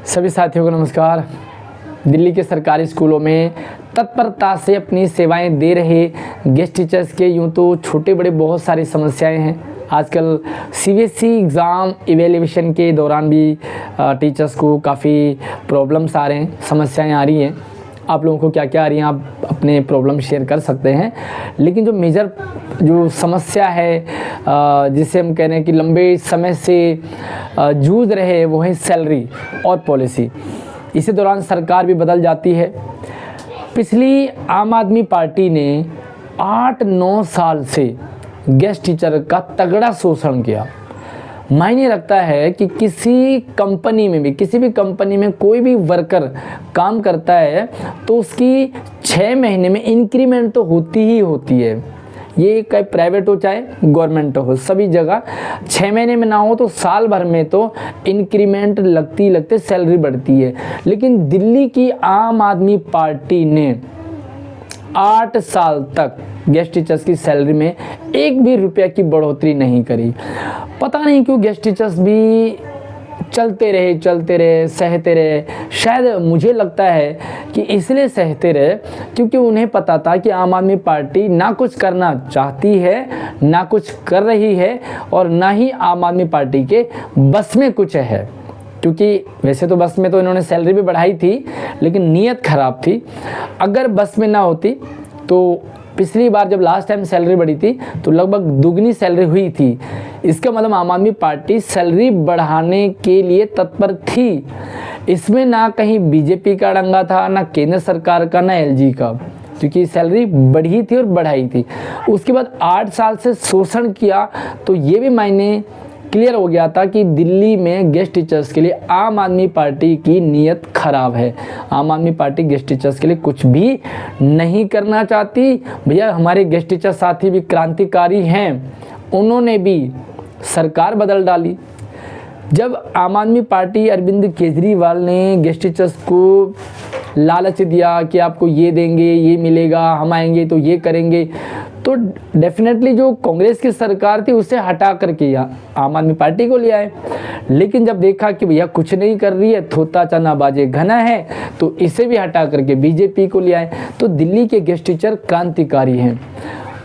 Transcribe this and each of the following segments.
सभी साथियों को नमस्कार। दिल्ली के सरकारी स्कूलों में तत्परता से अपनी सेवाएं दे रहे गेस्ट टीचर्स के यूं तो छोटे बड़े बहुत सारी समस्याएं हैं। आजकल सीबीएसई एग्ज़ाम इवेल्युएशन के दौरान भी टीचर्स को काफ़ी प्रॉब्लम्स आ रहे हैं, समस्याएं आ रही हैं। आप लोगों को क्या क्या आ रही हैं, आप अपने प्रॉब्लम शेयर कर सकते हैं। लेकिन जो मेजर जो समस्या है जिसे हम कह रहे हैं कि लंबे समय से जूझ रहे हैं, वो है सैलरी और पॉलिसी। इसी दौरान सरकार भी बदल जाती है। पिछली आम आदमी पार्टी ने 8-9 साल से गेस्ट टीचर का तगड़ा शोषण किया। मायने रखता है कि किसी कंपनी में भी, किसी भी कंपनी में कोई भी वर्कर काम करता है तो उसकी 6 महीने में इंक्रीमेंट तो होती ही होती है। ये चाहे प्राइवेट हो चाहे गवर्नमेंट हो, सभी जगह 6 महीने में ना हो तो साल भर में तो इंक्रीमेंट लगते सैलरी बढ़ती है। लेकिन दिल्ली की आम आदमी पार्टी ने 8 साल तक गेस्ट टीचर्स की सैलरी में एक भी रुपया की बढ़ोतरी नहीं करी। पता नहीं क्यों गेस्ट टीचर्स भी चलते रहे, सहते रहे। शायद मुझे लगता है कि इसलिए सहते रहे क्योंकि उन्हें पता था कि आम आदमी पार्टी ना कुछ करना चाहती है, ना कुछ कर रही है और ना ही आम आदमी पार्टी के बस में कुछ है। क्योंकि वैसे तो बस में तो इन्होंने सैलरी भी बढ़ाई थी, लेकिन नीयत ख़राब थी। अगर बस में ना होती तो पिछली बार जब लास्ट टाइम सैलरी बढ़ी थी तो लगभग दुगनी सैलरी हुई थी। इसका मतलब आम आदमी पार्टी सैलरी बढ़ाने के लिए तत्पर थी। इसमें ना कहीं बीजेपी का डंगा था, ना केंद्र सरकार का, ना एलजी का, क्योंकि सैलरी बढ़ी थी और बढ़ाई थी। उसके बाद 8 साल से शोषण किया तो ये भी मायने क्लियर हो गया था कि दिल्ली में गेस्ट टीचर्स के लिए आम आदमी पार्टी की नीयत खराब है। आम आदमी पार्टी गेस्ट टीचर्स के लिए कुछ भी नहीं करना चाहती। भैया हमारे गेस्ट टीचर साथी भी क्रांतिकारी हैं, उन्होंने भी सरकार बदल डाली। जब आम आदमी पार्टी अरविंद केजरीवाल ने गेस्ट टीचर्स को लालच दिया कि आपको ये देंगे, ये मिलेगा, हम आएंगे तो ये करेंगे, तो डेफिनेटली जो कांग्रेस की सरकार थी उसे हटा करके आम आदमी पार्टी को ले आए। लेकिन जब देखा कि भैया कुछ नहीं कर रही है, थोता चना बाजे घना है, तो इसे भी हटा करके बीजेपी को ले आए। तो दिल्ली के गेस्ट टीचर क्रांतिकारी हैं,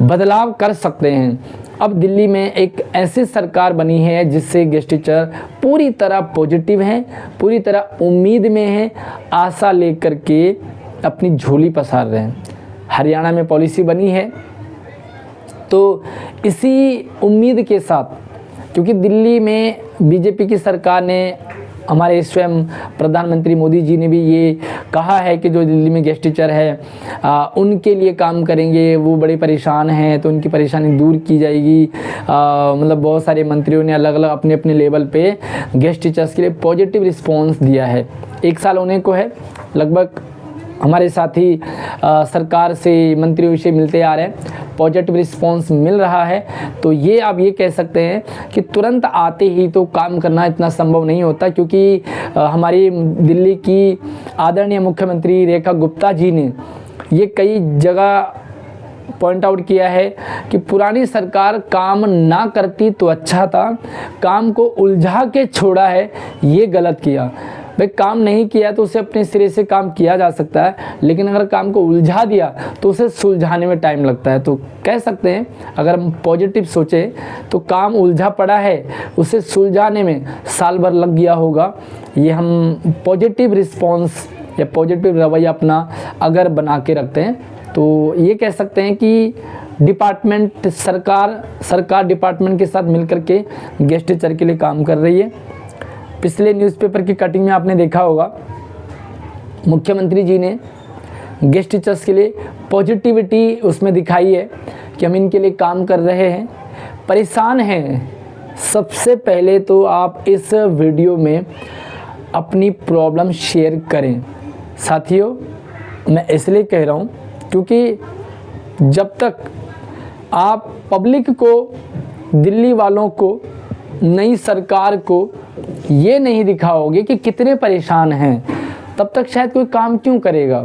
बदलाव कर सकते हैं। अब दिल्ली में एक ऐसी सरकार बनी है जिससे गेस्ट टीचर पूरी तरह पॉजिटिव हैं, पूरी तरह उम्मीद में हैं, आशा लेकर के अपनी झोली पसार रहे हैं। हरियाणा में पॉलिसी बनी है तो इसी उम्मीद के साथ, क्योंकि दिल्ली में बीजेपी की सरकार ने, हमारे स्वयं प्रधानमंत्री मोदी जी ने भी ये कहा है कि जो दिल्ली में गेस्ट टीचर है उनके लिए काम करेंगे, वो बड़े परेशान हैं तो उनकी परेशानी दूर की जाएगी। मतलब बहुत सारे मंत्रियों ने अलग अलग अपने अपने लेवल पे गेस्ट टीचर्स के लिए पॉजिटिव रिस्पॉन्स दिया है। 1 साल होने को है, लगभग हमारे साथी सरकार से, मंत्रियों से मिलते आ रहे हैं, पॉजिटिव रिस्पांस मिल रहा है। तो ये आप ये कह सकते हैं कि तुरंत आते ही तो काम करना इतना संभव नहीं होता, क्योंकि हमारी दिल्ली की आदरणीय मुख्यमंत्री रेखा गुप्ता जी ने ये कई जगह पॉइंट आउट किया है कि पुरानी सरकार काम ना करती तो अच्छा था, काम को उलझा के छोड़ा है, ये गलत किया। भाई काम नहीं किया तो उसे अपने सिरे से काम किया जा सकता है, लेकिन अगर काम को उलझा दिया तो उसे सुलझाने में टाइम लगता है। तो कह सकते हैं अगर हम पॉजिटिव सोचें तो काम उलझा पड़ा है, उसे सुलझाने में साल भर लग गया होगा। ये हम पॉजिटिव रिस्पॉन्स या पॉजिटिव रवैया अपना अगर बना के रखते हैं तो ये कह सकते हैं कि डिपार्टमेंट, सरकार डिपार्टमेंट के साथ मिलकर के गेस्ट टीचर के लिए काम कर रही है। पिछले न्यूज़पेपर की कटिंग में आपने देखा होगा, मुख्यमंत्री जी ने गेस्ट टीचर्स के लिए पॉजिटिविटी उसमें दिखाई है कि हम इनके लिए काम कर रहे हैं, परेशान हैं। सबसे पहले तो आप इस वीडियो में अपनी प्रॉब्लम शेयर करें। साथियों, मैं इसलिए कह रहा हूँ क्योंकि जब तक आप पब्लिक को, दिल्ली वालों को, नई सरकार को ये नहीं दिखाओगे कि कितने परेशान हैं, तब तक शायद कोई काम क्यों करेगा।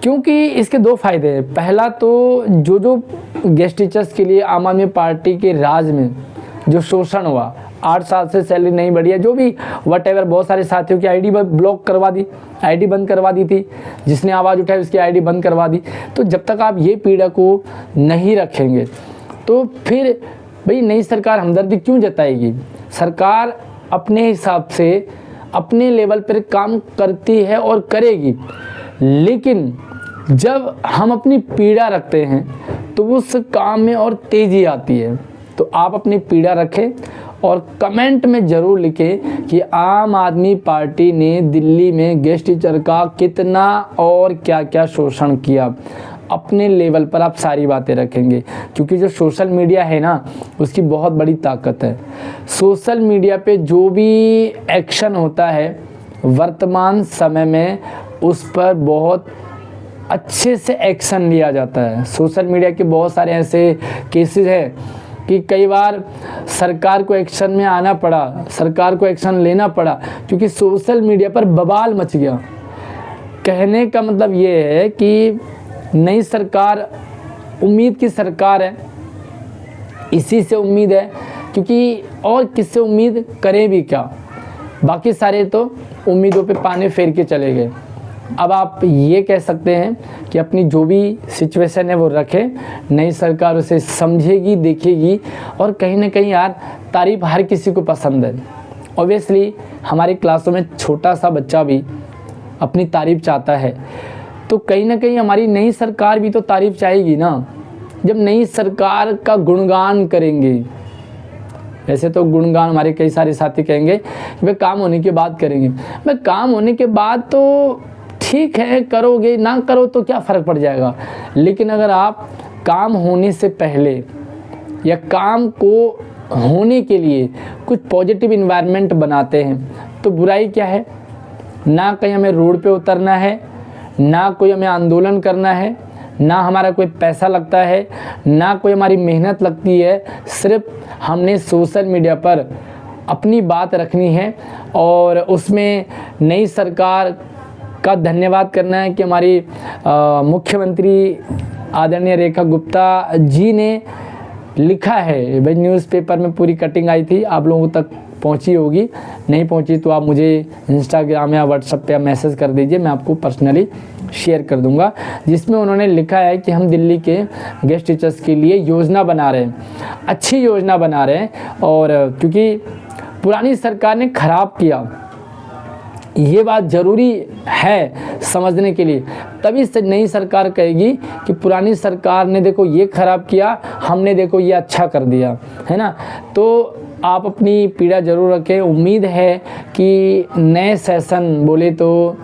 क्योंकि इसके 2 फ़ायदे हैं। पहला तो जो गेस्ट टीचर्स के लिए आम आदमी पार्टी के राज में जो शोषण हुआ, 8 साल से सैलरी नहीं बढ़ी है, जो भी वट बहुत सारे साथियों की आईडी ब्लॉक करवा दी, आईडी बंद करवा दी थी, जिसने आवाज़ उठाई उसकी आईडी बंद करवा दी। तो जब तक आप ये पीड़ा को नहीं रखेंगे तो फिर भाई नई सरकार हमदर्दी क्यों जताएगी? सरकार अपने हिसाब से अपने लेवल पर काम करती है और करेगी, लेकिन जब हम अपनी पीड़ा रखते हैं तो उस काम में और तेज़ी आती है। तो आप अपनी पीड़ा रखें और कमेंट में ज़रूर लिखें कि आम आदमी पार्टी ने दिल्ली में गेस्ट टीचर का कितना और क्या क्या शोषण किया। अपने लेवल पर आप सारी बातें रखेंगे, क्योंकि जो सोशल मीडिया है ना, उसकी बहुत बड़ी ताकत है। सोशल मीडिया पे जो भी एक्शन होता है वर्तमान समय में उस पर बहुत अच्छे से एक्शन लिया जाता है। सोशल मीडिया के बहुत सारे ऐसे केसेस हैं कि कई बार सरकार को एक्शन में आना पड़ा, सरकार को एक्शन लेना पड़ा, क्योंकि सोशल मीडिया पर बवाल मच गया। कहने का मतलब ये है कि नई सरकार उम्मीद की सरकार है, इसी से उम्मीद है, क्योंकि और किससे उम्मीद करें भी क्या, बाकी सारे तो उम्मीदों पे पानी फेर के चले गए। अब आप ये कह सकते हैं कि अपनी जो भी सिचुएशन है वो रखें, नई सरकार उसे समझेगी, देखेगी, और कहीं ना कहीं यार तारीफ हर किसी को पसंद है। ऑब्वियसली हमारी क्लासों में छोटा सा बच्चा भी अपनी तारीफ चाहता है, तो कहीं ना कहीं हमारी नई सरकार भी तो तारीफ चाहेगी ना। जब नई सरकार का गुणगान करेंगे, वैसे तो गुणगान हमारे कई सारे साथी कहेंगे कि भाई काम होने के बाद करेंगे। भाई काम होने के बाद तो ठीक है, करोगे, ना करो तो क्या फ़र्क पड़ जाएगा, लेकिन अगर आप काम होने से पहले या काम को होने के लिए कुछ पॉजिटिव इन्वायरमेंट बनाते हैं तो बुराई क्या है। ना कहीं हमें रोड पे उतरना है, ना कोई हमें आंदोलन करना है, ना हमारा कोई पैसा लगता है, ना कोई हमारी मेहनत लगती है। सिर्फ हमने सोशल मीडिया पर अपनी बात रखनी है और उसमें नई सरकार का धन्यवाद करना है कि हमारी मुख्यमंत्री आदरणीय रेखा गुप्ता जी ने लिखा है। भाई न्यूज़पेपर में पूरी कटिंग आई थी, आप लोगों तक पहुंची होगी, नहीं पहुंची तो आप मुझे इंस्टाग्राम या व्हाट्सएप पे मैसेज कर दीजिए, मैं आपको पर्सनली शेयर कर दूंगा, जिसमें उन्होंने लिखा है कि हम दिल्ली के गेस्ट टीचर्स के लिए योजना बना रहे हैं, अच्छी योजना बना रहे हैं। और क्योंकि पुरानी सरकार ने ख़राब किया, ये बात ज़रूरी है समझने के लिए, तभी से नई सरकार कहेगी कि पुरानी सरकार ने देखो ये ख़राब किया, हमने देखो ये अच्छा कर दिया, है ना। तो आप अपनी पीड़ा ज़रूर रखें। उम्मीद है कि नए सेशन बोले तो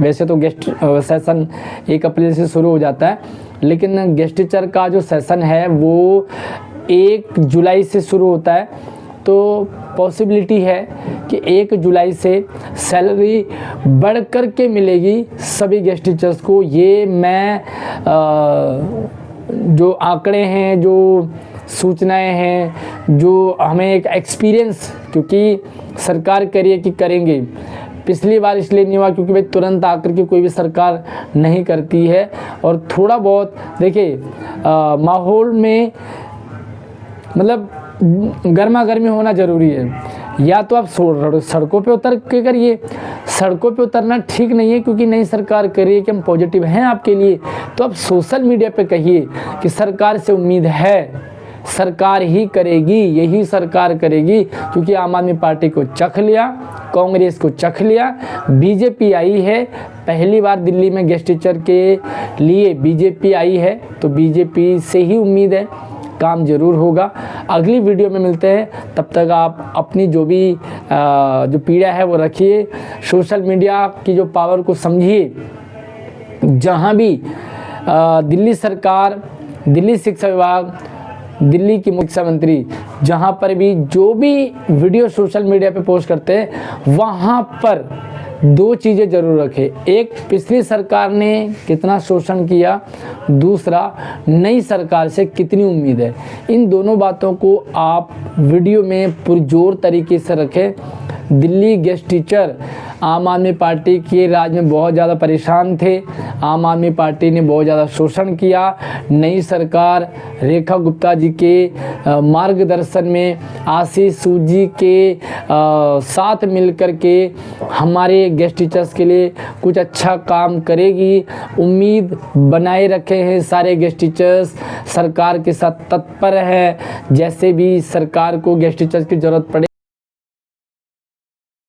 वैसे तो गेस्ट सेशन 1 अप्रैल से शुरू हो जाता है, लेकिन गेस्ट टीचर का जो सेशन है वो 1 जुलाई से शुरू होता है। तो पॉसिबिलिटी है कि 1 जुलाई से सैलरी बढ़ कर के मिलेगी सभी गेस्ट टीचर्स को। ये मैं जो आंकड़े हैं, जो सूचनाएं हैं, जो हमें एक एक्सपीरियंस, क्योंकि सरकार कह रही है कि करेंगे, पिछली बार इसलिए नहीं हुआ क्योंकि भाई तुरंत आकर के कोई भी सरकार नहीं करती है। और थोड़ा बहुत देखिए माहौल में मतलब गर्मा गर्मी होना ज़रूरी है। या तो आप सड़कों पे उतर के करिए, सड़कों पे उतरना ठीक नहीं है क्योंकि नई सरकार कह रही है कि हम पॉजिटिव हैं आपके लिए, तो आप सोशल मीडिया पे कहिए कि सरकार से उम्मीद है, सरकार ही करेगी, यही सरकार करेगी, क्योंकि आम आदमी पार्टी को चख लिया, कांग्रेस को चख लिया, बीजेपी आई है, पहली बार दिल्ली में गेस्ट टीचर के लिए बीजेपी आई है, तो बीजेपी से ही उम्मीद है, काम जरूर होगा। अगली वीडियो में मिलते हैं, तब तक आप अपनी जो भी जो पीड़ा है वो रखिए, सोशल मीडिया की जो पावर को समझिए। जहाँ भी दिल्ली सरकार, दिल्ली शिक्षा विभाग, दिल्ली की मुख्यमंत्री जहाँ पर भी जो भी वीडियो सोशल मीडिया पे पोस्ट करते हैं, वहाँ पर 2 चीज़ें ज़रूर रखें। एक, पिछली सरकार ने कितना शोषण किया, दूसरा नई सरकार से कितनी उम्मीद है। इन दोनों बातों को आप वीडियो में पुरजोर तरीके से रखें। दिल्ली गेस्ट टीचर आम आदमी पार्टी के राज में बहुत ज़्यादा परेशान थे। आम आदमी पार्टी ने बहुत ज़्यादा शोषण किया। नई सरकार रेखा गुप्ता जी के मार्गदर्शन में आशीष सूद जी के साथ मिलकर के हमारे गेस्ट टीचर्स के लिए कुछ अच्छा काम करेगी। उम्मीद बनाए रखे हैं सारे गेस्ट टीचर्स, सरकार के साथ तत्पर है। जैसे भी सरकार को गेस्ट टीचर्स की ज़रूरत पड़े